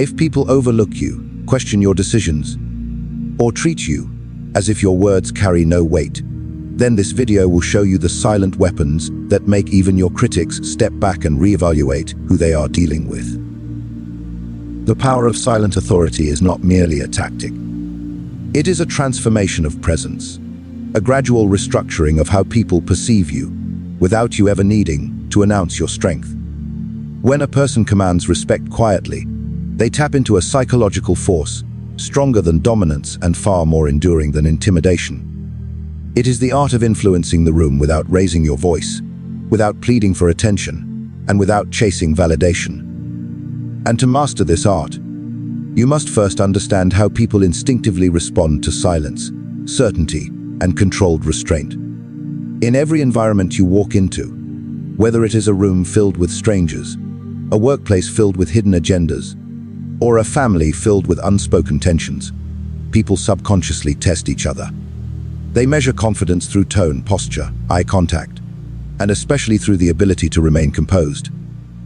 If people overlook you, question your decisions, or treat you as if your words carry no weight, then this video will show you the silent weapons that make even your critics step back and reevaluate who they are dealing with. The power of silent authority is not merely a tactic. It is a transformation of presence, a gradual restructuring of how people perceive you, without you ever needing to announce your strength. When a person commands respect quietly, they tap into a psychological force stronger than dominance and far more enduring than intimidation. It is the art of influencing the room without raising your voice, without pleading for attention, and without chasing validation. And to master this art, you must first understand how people instinctively respond to silence, certainty, and controlled restraint. In every environment you walk into, whether it is a room filled with strangers, a workplace filled with hidden agendas, or a family filled with unspoken tensions, people subconsciously test each other. They measure confidence through tone, posture, eye contact, and especially through the ability to remain composed.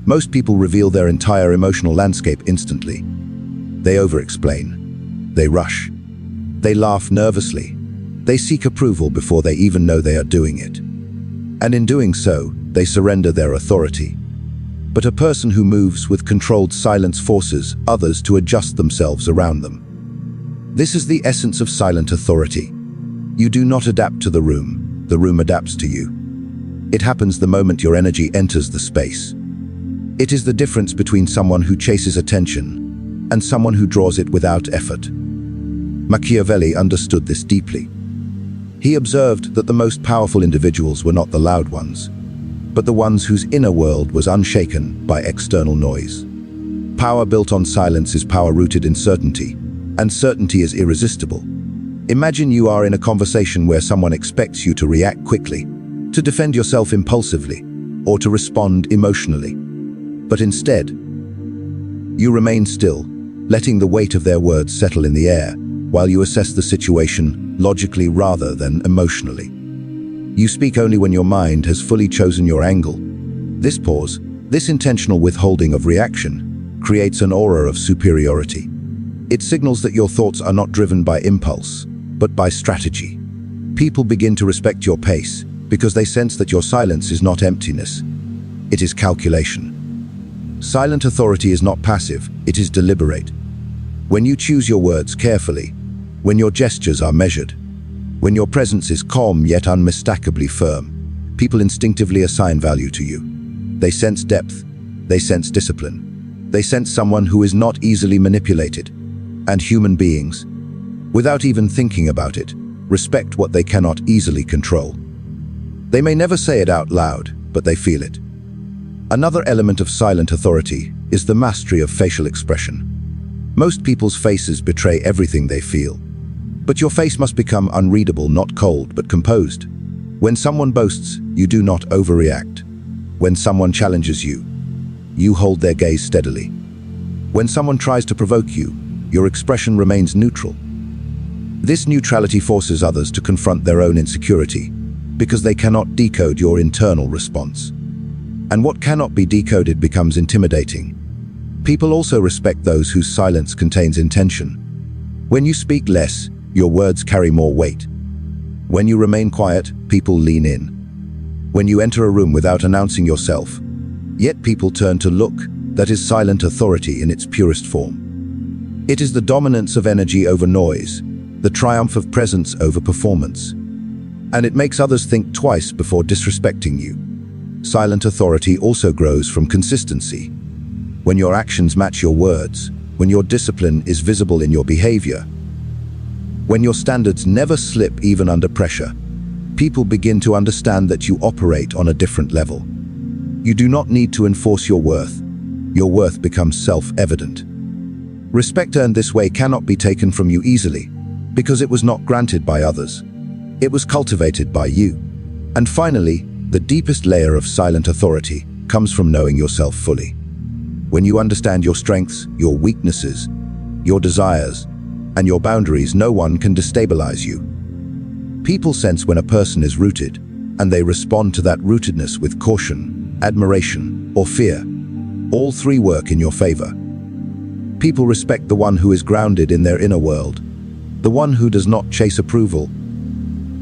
Most people reveal their entire emotional landscape instantly. They over-explain. They rush. They laugh nervously. They seek approval before they even know they are doing it. And in doing so, they surrender their authority. But a person who moves with controlled silence forces others to adjust themselves around them. This is the essence of silent authority. You do not adapt to the room adapts to you. It happens the moment your energy enters the space. It is the difference between someone who chases attention and someone who draws it without effort. Machiavelli understood this deeply. He observed that the most powerful individuals were not the loud ones, but the ones whose inner world was unshaken by external noise. Power built on silence is power rooted in certainty, and certainty is irresistible. Imagine you are in a conversation where someone expects you to react quickly, to defend yourself impulsively, or to respond emotionally. But instead, you remain still, letting the weight of their words settle in the air, while you assess the situation logically rather than emotionally. You speak only when your mind has fully chosen your angle. This pause, this intentional withholding of reaction, creates an aura of superiority. It signals that your thoughts are not driven by impulse, but by strategy. People begin to respect your pace because they sense that your silence is not emptiness. It is calculation. Silent authority is not passive, it is deliberate. When you choose your words carefully, when your gestures are measured, when your presence is calm yet unmistakably firm, people instinctively assign value to you. They sense depth, they sense discipline, they sense someone who is not easily manipulated. And human beings, without even thinking about it, respect what they cannot easily control. They may never say it out loud, but they feel it. Another element of silent authority is the mastery of facial expression. Most people's faces betray everything they feel. But your face must become unreadable, not cold, but composed. When someone boasts, you do not overreact. When someone challenges you, you hold their gaze steadily. When someone tries to provoke you, your expression remains neutral. This neutrality forces others to confront their own insecurity, because they cannot decode your internal response. And what cannot be decoded becomes intimidating. People also respect those whose silence contains intention. When you speak less, your words carry more weight. When you remain quiet, people lean in. When you enter a room without announcing yourself, yet people turn to look, that is silent authority in its purest form. It is the dominance of energy over noise, the triumph of presence over performance. And it makes others think twice before disrespecting you. Silent authority also grows from consistency. When your actions match your words, when your discipline is visible in your behavior, when your standards never slip even under pressure, people begin to understand that you operate on a different level. You do not need to enforce your worth. Your worth becomes self-evident. Respect earned this way cannot be taken from you easily, because it was not granted by others. It was cultivated by you. And finally, the deepest layer of silent authority comes from knowing yourself fully. When you understand your strengths, your weaknesses, your desires, and your boundaries, no one can destabilize you. People sense when a person is rooted, and they respond to that rootedness with caution, admiration, or fear. All three work in your favor. People respect the one who is grounded in their inner world, the one who does not chase approval,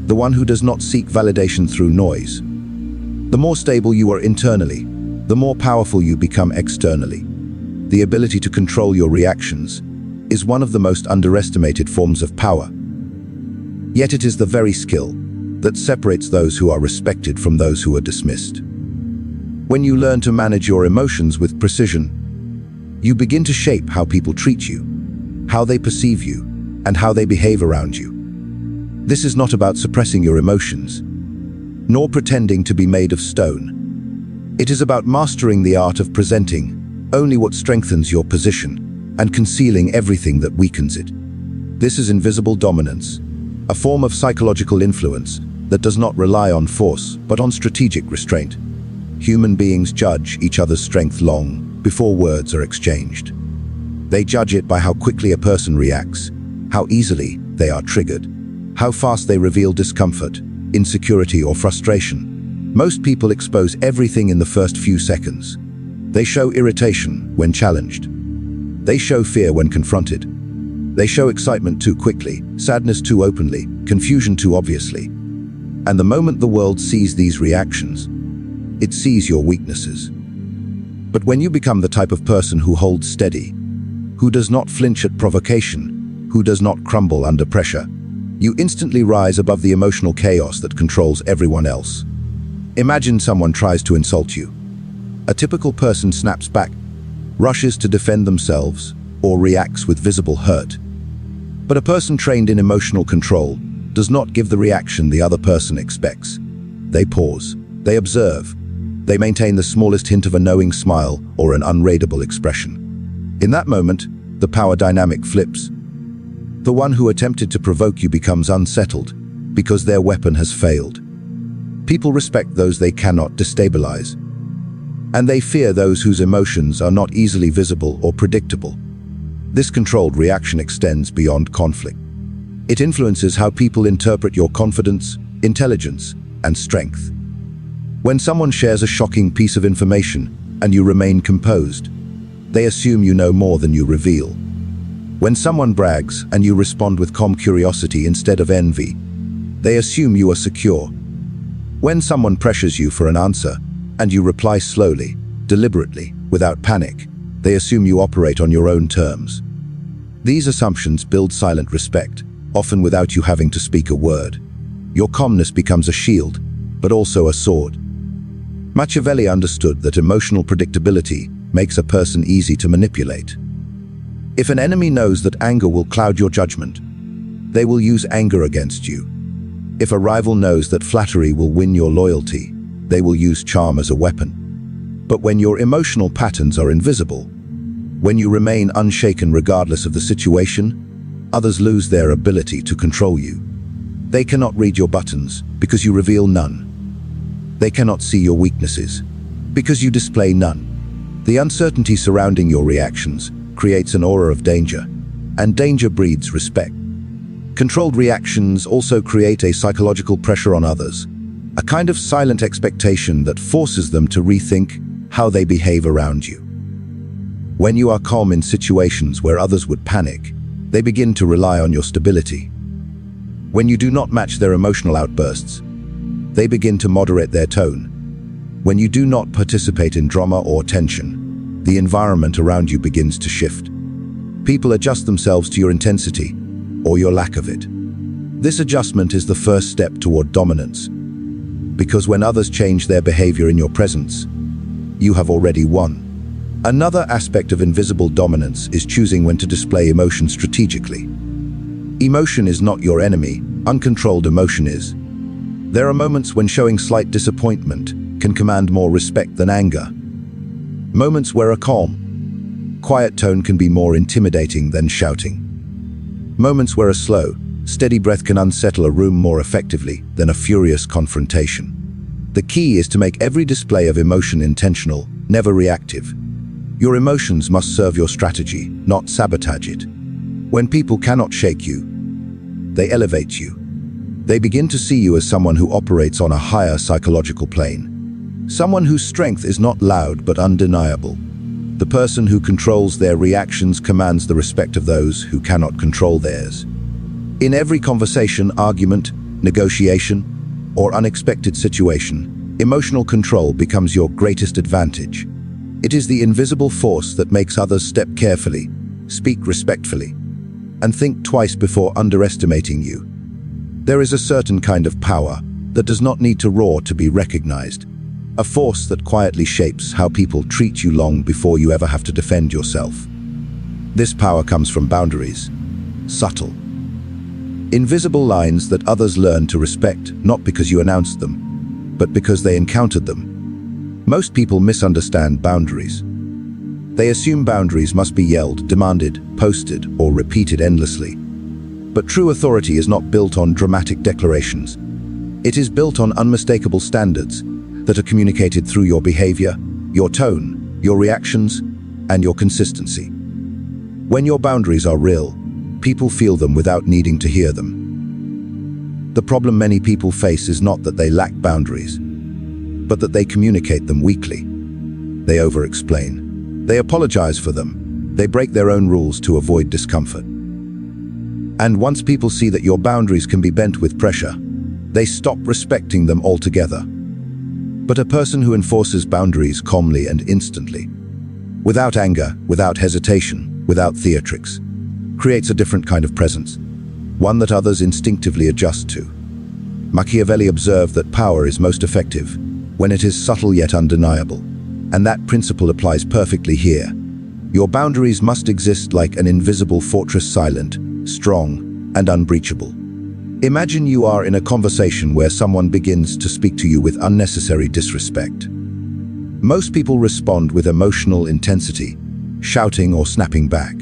the one who does not seek validation through noise. The more stable you are internally, the more powerful you become externally. The ability to control your reactions is one of the most underestimated forms of power. Yet it is the very skill that separates those who are respected from those who are dismissed. When you learn to manage your emotions with precision, you begin to shape how people treat you, how they perceive you, and how they behave around you. This is not about suppressing your emotions, nor pretending to be made of stone. It is about mastering the art of presenting only what strengthens your position and concealing everything that weakens it. This is invisible dominance, a form of psychological influence that does not rely on force, but on strategic restraint. Human beings judge each other's strength long before words are exchanged. They judge it by how quickly a person reacts, how easily they are triggered, how fast they reveal discomfort, insecurity, or frustration. Most people expose everything in the first few seconds. They show irritation when challenged. They show fear when confronted. They show excitement too quickly, sadness too openly, confusion too obviously. And the moment the world sees these reactions, it sees your weaknesses. But when you become the type of person who holds steady, who does not flinch at provocation, who does not crumble under pressure, you instantly rise above the emotional chaos that controls everyone else. Imagine someone tries to insult you. A typical person snaps back, rushes to defend themselves, or reacts with visible hurt. But a person trained in emotional control does not give the reaction the other person expects. They pause, they observe, they maintain the smallest hint of a knowing smile or an unreadable expression. In that moment, the power dynamic flips. The one who attempted to provoke you becomes unsettled because their weapon has failed. People respect those they cannot destabilize, and they fear those whose emotions are not easily visible or predictable. This controlled reaction extends beyond conflict. It influences how people interpret your confidence, intelligence, and strength. When someone shares a shocking piece of information and you remain composed, they assume you know more than you reveal. When someone brags and you respond with calm curiosity instead of envy, they assume you are secure. When someone pressures you for an answer and you reply slowly, deliberately, without panic, they assume you operate on your own terms. These assumptions build silent respect, often without you having to speak a word. Your calmness becomes a shield, but also a sword. Machiavelli understood that emotional predictability makes a person easy to manipulate. If an enemy knows that anger will cloud your judgment, they will use anger against you. If a rival knows that flattery will win your loyalty, they will use charm as a weapon. But when your emotional patterns are invisible, when you remain unshaken regardless of the situation, others lose their ability to control you. They cannot read your buttons because you reveal none. They cannot see your weaknesses because you display none. The uncertainty surrounding your reactions creates an aura of danger, and danger breeds respect. Controlled reactions also create a psychological pressure on others, a kind of silent expectation that forces them to rethink how they behave around you. When you are calm in situations where others would panic, they begin to rely on your stability. When you do not match their emotional outbursts, they begin to moderate their tone. When you do not participate in drama or tension, the environment around you begins to shift. People adjust themselves to your intensity or your lack of it. This adjustment is the first step toward dominance, because when others change their behavior in your presence, you have already won. Another aspect of invisible dominance is choosing when to display emotion strategically. Emotion is not your enemy, uncontrolled emotion is. There are moments when showing slight disappointment can command more respect than anger. Moments where a calm, quiet tone can be more intimidating than shouting. Moments where a slow, steady breath can unsettle a room more effectively than a furious confrontation. The key is to make every display of emotion intentional, never reactive. Your emotions must serve your strategy, not sabotage it. When people cannot shake you, they elevate you. They begin to see you as someone who operates on a higher psychological plane. Someone whose strength is not loud but undeniable. The person who controls their reactions commands the respect of those who cannot control theirs. In every conversation, argument, negotiation, or unexpected situation, emotional control becomes your greatest advantage. It is the invisible force that makes others step carefully, speak respectfully, and think twice before underestimating you. There is a certain kind of power that does not need to roar to be recognized, a force that quietly shapes how people treat you long before you ever have to defend yourself. This power comes from boundaries, subtle, invisible lines that others learn to respect, not because you announced them, but because they encountered them. Most people misunderstand boundaries. They assume boundaries must be yelled, demanded, posted, or repeated endlessly. But true authority is not built on dramatic declarations. It is built on unmistakable standards that are communicated through your behavior, your tone, your reactions, and your consistency. When your boundaries are real, people feel them without needing to hear them. The problem many people face is not that they lack boundaries, but that they communicate them weakly. They over-explain. They apologize for them. They break their own rules to avoid discomfort. And once people see that your boundaries can be bent with pressure, they stop respecting them altogether. But a person who enforces boundaries calmly and instantly, without anger, without hesitation, without theatrics, creates a different kind of presence, one that others instinctively adjust to. Machiavelli observed that power is most effective when it is subtle yet undeniable, and that principle applies perfectly here. Your boundaries must exist like an invisible fortress, silent, strong, and unbreachable. Imagine you are in a conversation where someone begins to speak to you with unnecessary disrespect. Most people respond with emotional intensity, shouting or snapping back.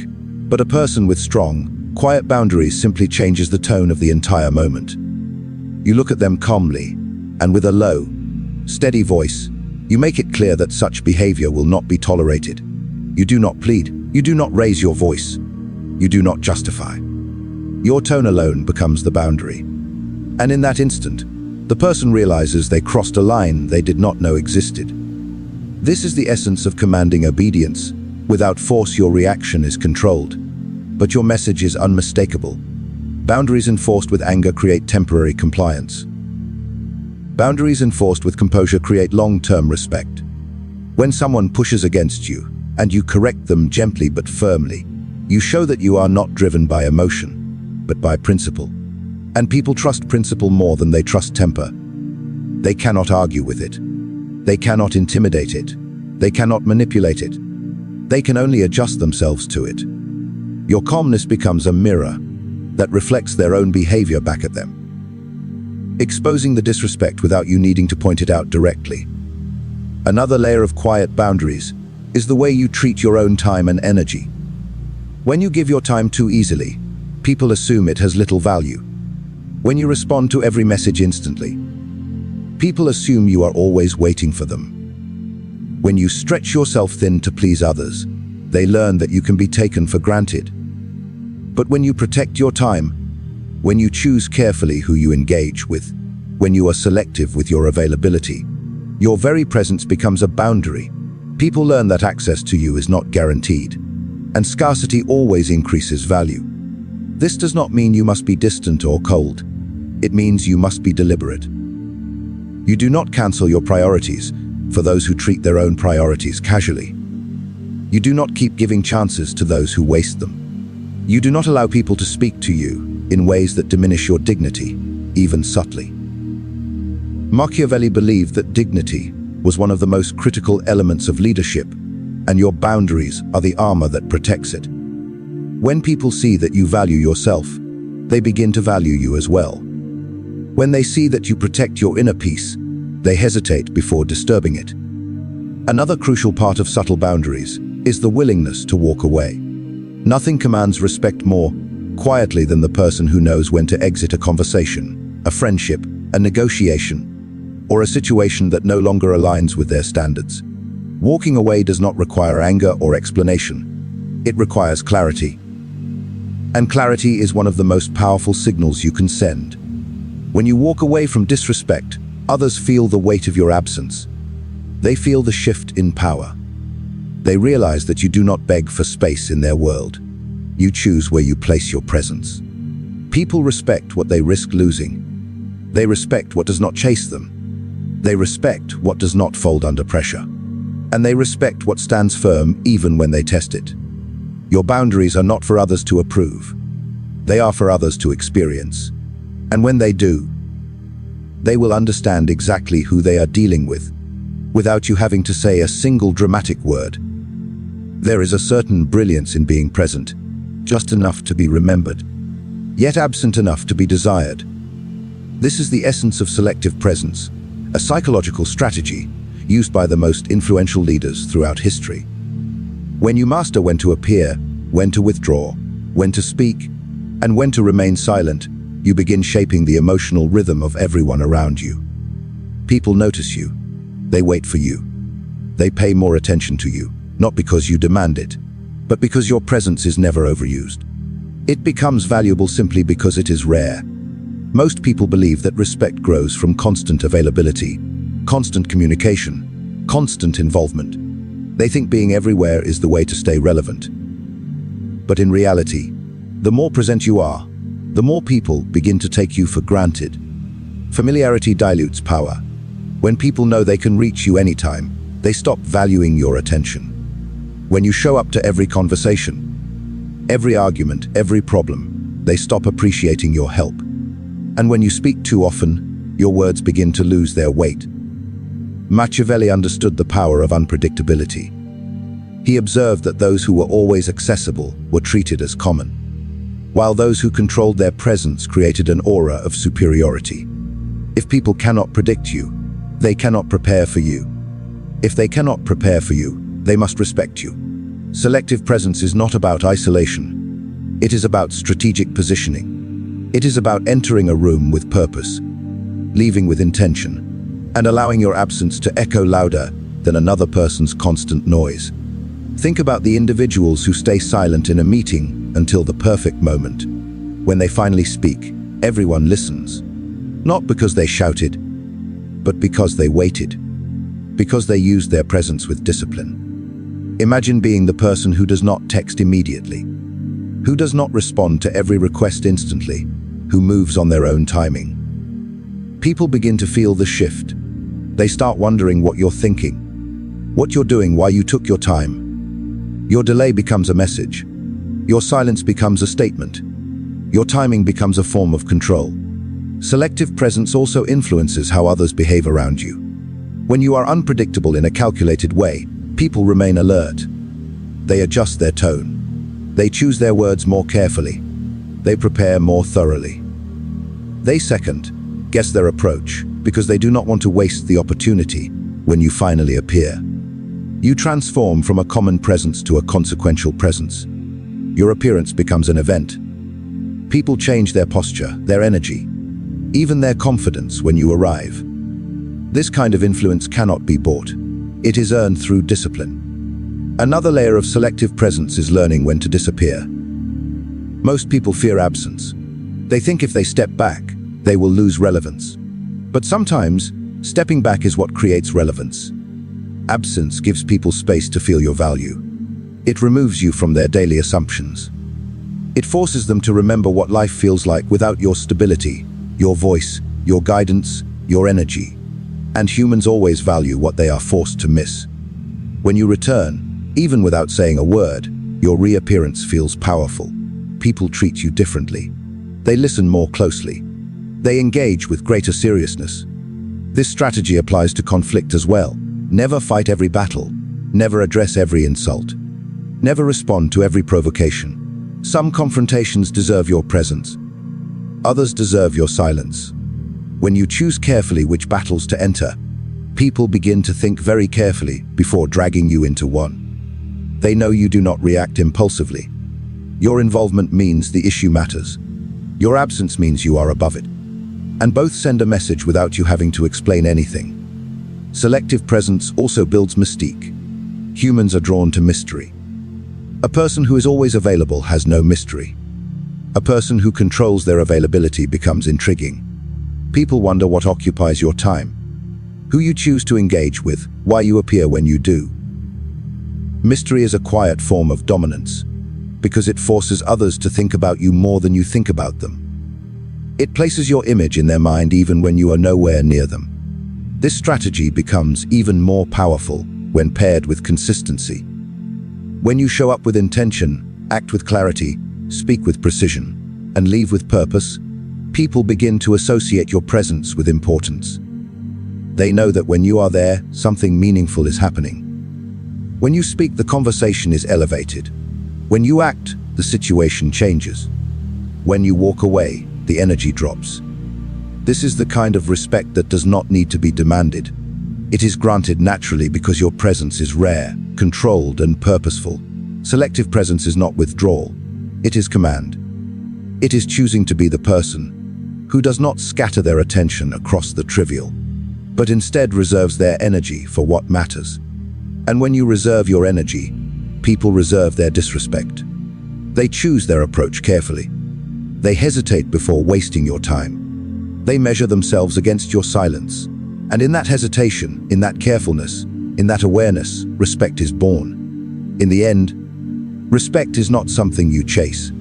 But a person with strong, quiet boundaries simply changes the tone of the entire moment. You look at them calmly, and with a low, steady voice, you make it clear that such behavior will not be tolerated. You do not plead. You do not raise your voice. You do not justify. Your tone alone becomes the boundary. And in that instant, the person realizes they crossed a line they did not know existed. This is the essence of commanding obedience. Without force, your reaction is controlled, but your message is unmistakable. Boundaries enforced with anger create temporary compliance. Boundaries enforced with composure create long-term respect. When someone pushes against you, and you correct them gently but firmly, you show that you are not driven by emotion, but by principle. And people trust principle more than they trust temper. They cannot argue with it. They cannot intimidate it. They cannot manipulate it. They can only adjust themselves to it. Your calmness becomes a mirror that reflects their own behavior back at them, exposing the disrespect without you needing to point it out directly. Another layer of quiet boundaries is the way you treat your own time and energy. When you give your time too easily, people assume it has little value. When you respond to every message instantly, people assume you are always waiting for them. When you stretch yourself thin to please others, they learn that you can be taken for granted. But when you protect your time, when you choose carefully who you engage with, when you are selective with your availability, your very presence becomes a boundary. People learn that access to you is not guaranteed, and scarcity always increases value. This does not mean you must be distant or cold. It means you must be deliberate. You do not cancel your priorities for those who treat their own priorities casually. You do not keep giving chances to those who waste them. You do not allow people to speak to you in ways that diminish your dignity, even subtly. Machiavelli believed that dignity was one of the most critical elements of leadership, and your boundaries are the armor that protects it. When people see that you value yourself, they begin to value you as well. When they see that you protect your inner peace, they hesitate before disturbing it. Another crucial part of subtle boundaries is the willingness to walk away. Nothing commands respect more quietly than the person who knows when to exit a conversation, a friendship, a negotiation, or a situation that no longer aligns with their standards. Walking away does not require anger or explanation. It requires clarity. And clarity is one of the most powerful signals you can send. When you walk away from disrespect, others feel the weight of your absence. They feel the shift in power. They realize that you do not beg for space in their world. You choose where you place your presence. People respect what they risk losing. They respect what does not chase them. They respect what does not fold under pressure. And they respect what stands firm even when they test it. Your boundaries are not for others to approve. They are for others to experience. And when they do, they will understand exactly who they are dealing with, without you having to say a single dramatic word. There is a certain brilliance in being present, just enough to be remembered, yet absent enough to be desired. This is the essence of selective presence, a psychological strategy used by the most influential leaders throughout history. When you master when to appear, when to withdraw, when to speak, and when to remain silent, you begin shaping the emotional rhythm of everyone around you. People notice you. They wait for you. They pay more attention to you, not because you demand it, but because your presence is never overused. It becomes valuable simply because it is rare. Most people believe that respect grows from constant availability, constant communication, constant involvement. They think being everywhere is the way to stay relevant. But in reality, the more present you are, the more people begin to take you for granted. Familiarity dilutes power. When people know they can reach you anytime, they stop valuing your attention. When you show up to every conversation, every argument, every problem, they stop appreciating your help. And when you speak too often, your words begin to lose their weight. Machiavelli understood the power of unpredictability. He observed that those who were always accessible were treated as common, while those who controlled their presence created an aura of superiority. If people cannot predict you, they cannot prepare for you. If they cannot prepare for you, they must respect you. Selective presence is not about isolation. It is about strategic positioning. It is about entering a room with purpose, leaving with intention, and allowing your absence to echo louder than another person's constant noise. Think about the individuals who stay silent in a meeting until the perfect moment. When they finally speak, everyone listens. Not because they shouted, but because they waited. Because they used their presence with discipline. Imagine being the person who does not text immediately, who does not respond to every request instantly, who moves on their own timing. People begin to feel the shift. They start wondering what you're thinking, what you're doing, why you took your time. Your delay becomes a message. Your silence becomes a statement. Your timing becomes a form of control. Selective presence also influences how others behave around you. When you are unpredictable in a calculated way, people remain alert. They adjust their tone. They choose their words more carefully. They prepare more thoroughly. They second-guess their approach because they do not want to waste the opportunity when you finally appear. You transform from a common presence to a consequential presence. Your appearance becomes an event. People change their posture, their energy, even their confidence when you arrive. This kind of influence cannot be bought. It is earned through discipline. Another layer of selective presence is learning when to disappear. Most people fear absence. They think if they step back, they will lose relevance. But sometimes, stepping back is what creates relevance. Absence gives people space to feel your value. It removes you from their daily assumptions. It forces them to remember what life feels like without your stability, your voice, your guidance, your energy. And humans always value what they are forced to miss. When you return, even without saying a word, your reappearance feels powerful. People treat you differently. They listen more closely. They engage with greater seriousness. This strategy applies to conflict as well. Never fight every battle. Never address every insult. Never respond to every provocation. Some confrontations deserve your presence. Others deserve your silence. When you choose carefully which battles to enter, people begin to think very carefully before dragging you into one. They know you do not react impulsively. Your involvement means the issue matters. Your absence means you are above it. And both send a message without you having to explain anything. Selective presence also builds mystique. Humans are drawn to mystery. A person who is always available has no mystery. A person who controls their availability becomes intriguing. People wonder what occupies your time, who you choose to engage with, why you appear when you do. Mystery is a quiet form of dominance, because it forces others to think about you more than you think about them. It places your image in their mind even when you are nowhere near them. This strategy becomes even more powerful when paired with consistency. When you show up with intention, act with clarity, speak with precision, and leave with purpose, people begin to associate your presence with importance. They know that when you are there, something meaningful is happening. When you speak, the conversation is elevated. When you act, the situation changes. When you walk away, the energy drops. This is the kind of respect that does not need to be demanded. It is granted naturally because your presence is rare, controlled, and purposeful. Selective presence is not withdrawal. It is command. It is choosing to be the person who does not scatter their attention across the trivial, but instead reserves their energy for what matters. And when you reserve your energy, people reserve their disrespect. They choose their approach carefully. They hesitate before wasting your time. They measure themselves against your silence. And in that hesitation, in that carefulness, in that awareness, respect is born. In the end, respect is not something you chase.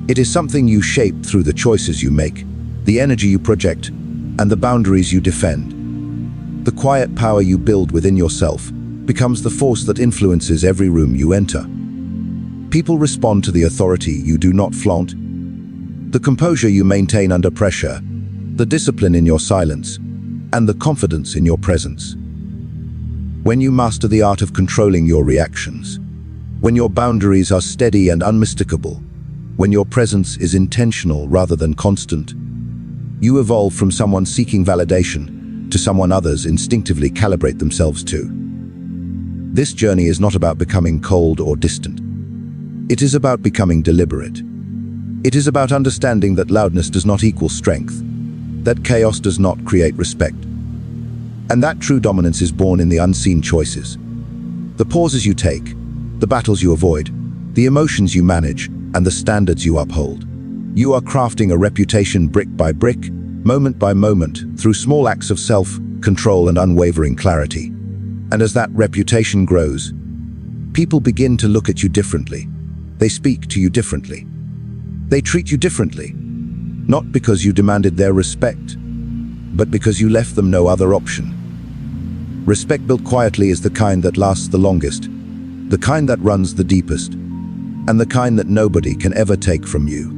It is something you shape through the choices you make, the energy you project, and the boundaries you defend. The quiet power you build within yourself becomes the force that influences every room you enter. People respond to the authority you do not flaunt, the composure you maintain under pressure, the discipline in your silence, and the confidence in your presence. When you master the art of controlling your reactions, when your boundaries are steady and unmistakable, when your presence is intentional rather than constant, you evolve from someone seeking validation to someone others instinctively calibrate themselves to. This journey is not about becoming cold or distant. It is about becoming deliberate. It is about understanding that loudness does not equal strength, that chaos does not create respect, and that true dominance is born in the unseen choices. The pauses you take, the battles you avoid, the emotions you manage, and the standards you uphold. You are crafting a reputation brick by brick, moment by moment, through small acts of self-control and unwavering clarity. And as that reputation grows, people begin to look at you differently. They speak to you differently. They treat you differently, not because you demanded their respect, but because you left them no other option. Respect built quietly is the kind that lasts the longest, the kind that runs the deepest, and the kind that nobody can ever take from you.